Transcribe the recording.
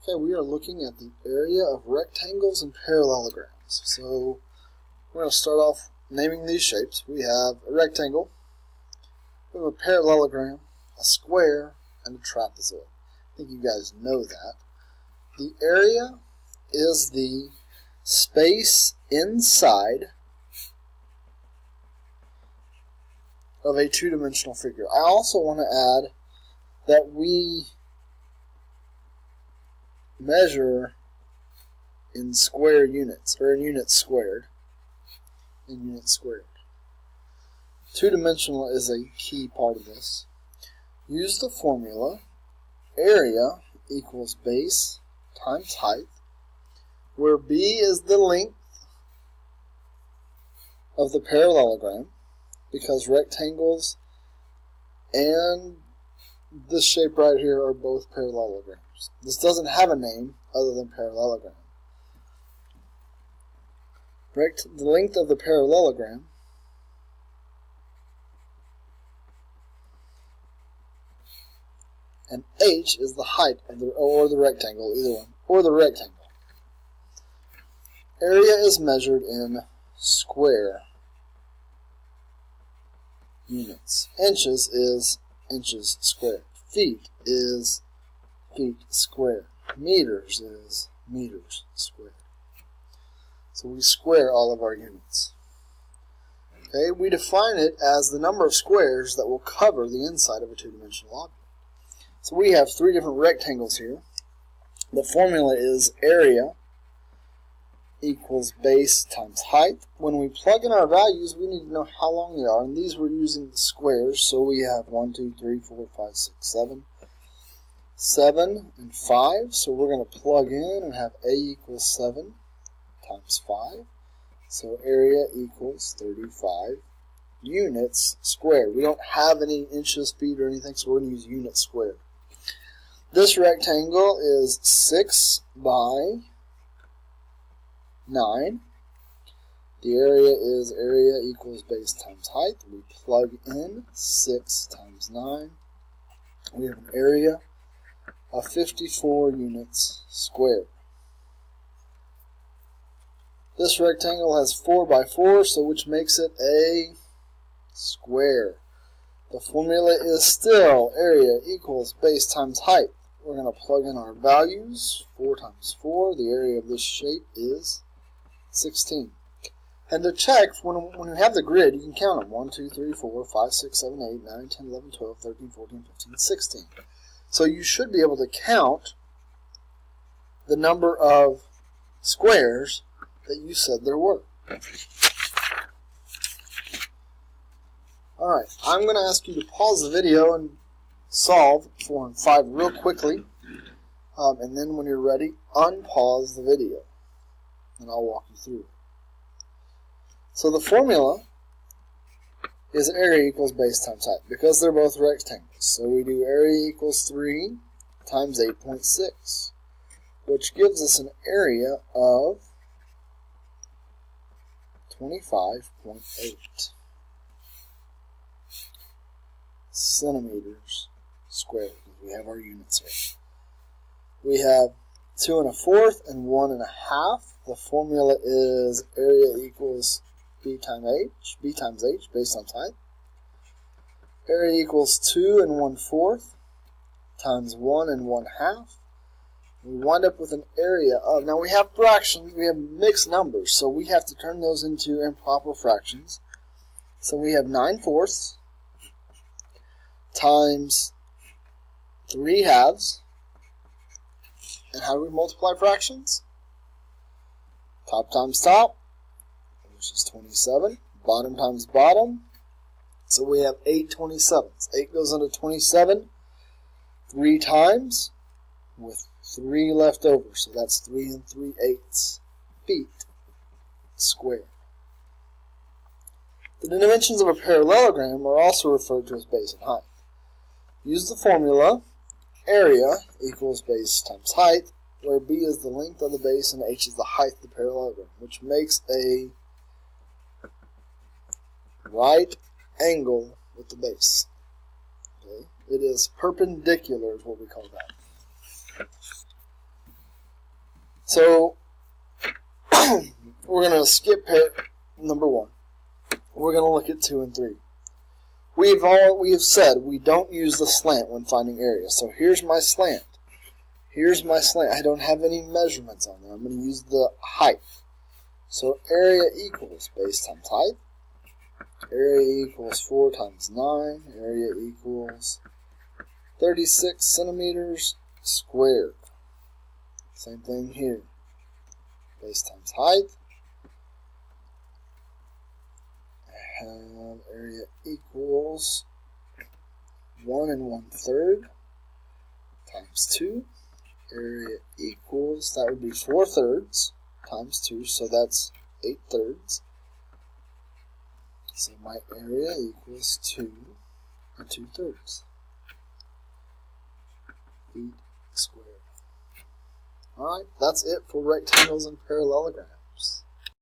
Okay, we are looking at the area of rectangles and parallelograms. So we're going to start off naming these shapes. We have a rectangle, we have a parallelogram, a square, and a trapezoid. I think you guys know that. The area is the space inside of a two-dimensional figure. I also want to add that we measure in square units, or in units squared. Two-dimensional is a key part of this. Use the formula area equals base times height, where b is the length of the parallelogram, because rectangles and this shape right here are both parallelograms. This doesn't have a name other than parallelogram. The length of the parallelogram and h is the height of the rectangle, either one, or the rectangle. Area is measured in square units. Inches is inches squared. Feet is feet squared. Meters is meters squared. So we square all of our units. Okay, we define it as the number of squares that will cover the inside of a two-dimensional object. So we have three different rectangles here. The formula is area equals base times height. When we plug in our values, we need to know how long they are, and these we're using the squares, so we have 1, 2, 3, 4, 5, 6, 7. 7 and 5, so we're going to plug in and have a equals 7 times 5. So area equals 35 units squared. We don't have any inches, feet, or anything, so we're going to use units squared. This rectangle is 6 by 9. The area is area equals base times height. We plug in 6 times 9. We have an area of 54 units squared. This rectangle has 4 by 4, so which makes it a square. The formula is still area equals base times height. We're going to plug in our values. 4 times 4, the area of this shape is 16. And to check, when you have the grid, you can count them. 1, 2, 3, 4, 5, 6, 7, 8, 9, 10, 11, 12, 13, 14, 15, 16. So you should be able to count the number of squares that you said there were. Alright, I'm going to ask you to pause the video and solve 4 and 5 real quickly. And then when you're ready, unpause the video. And I'll walk you through it. So the formula is area equals base times height, because they're both rectangles. So we do area equals 3 times 8.6, which gives us an area of 25.8 centimeters squared. We have our units here. We have 2 1/4 and 1 1/2. The formula is area equals b times h, base times height. Area equals 2 1/4 times 1 1/2. We wind up with an area of, now we have fractions, we have mixed numbers, so we have to turn those into improper fractions. So we have 9/4 times 3/2. And how do we multiply fractions? Top times top, which is 27. Bottom times bottom. So we have 8 27s. 8 goes into 27 3 times with 3 left over. So that's 3 3/8 feet squared. The dimensions of a parallelogram are also referred to as base and height. Use the formula area equals base times height, where b is the length of the base and h is the height of the parallelogram, which makes a right angle with the base. Okay? It is perpendicular is what we call that. So we're going to skip number 1. We're going to look at 2 and 3. We have said we don't use the slant when finding area. So here's my slant. Here's my slant. I don't have any measurements on there. I'm going to use the height. So area equals base times height. Area equals 4 times 9. Area equals 36 centimeters squared. Same thing here. Base times height. I have area equals 1 1/3 times 2. Area equals, that would be 4/3 times 2, so that's 8/3. So my area equals 2 2/3 feet squared. Alright, that's it for rectangles and parallelograms.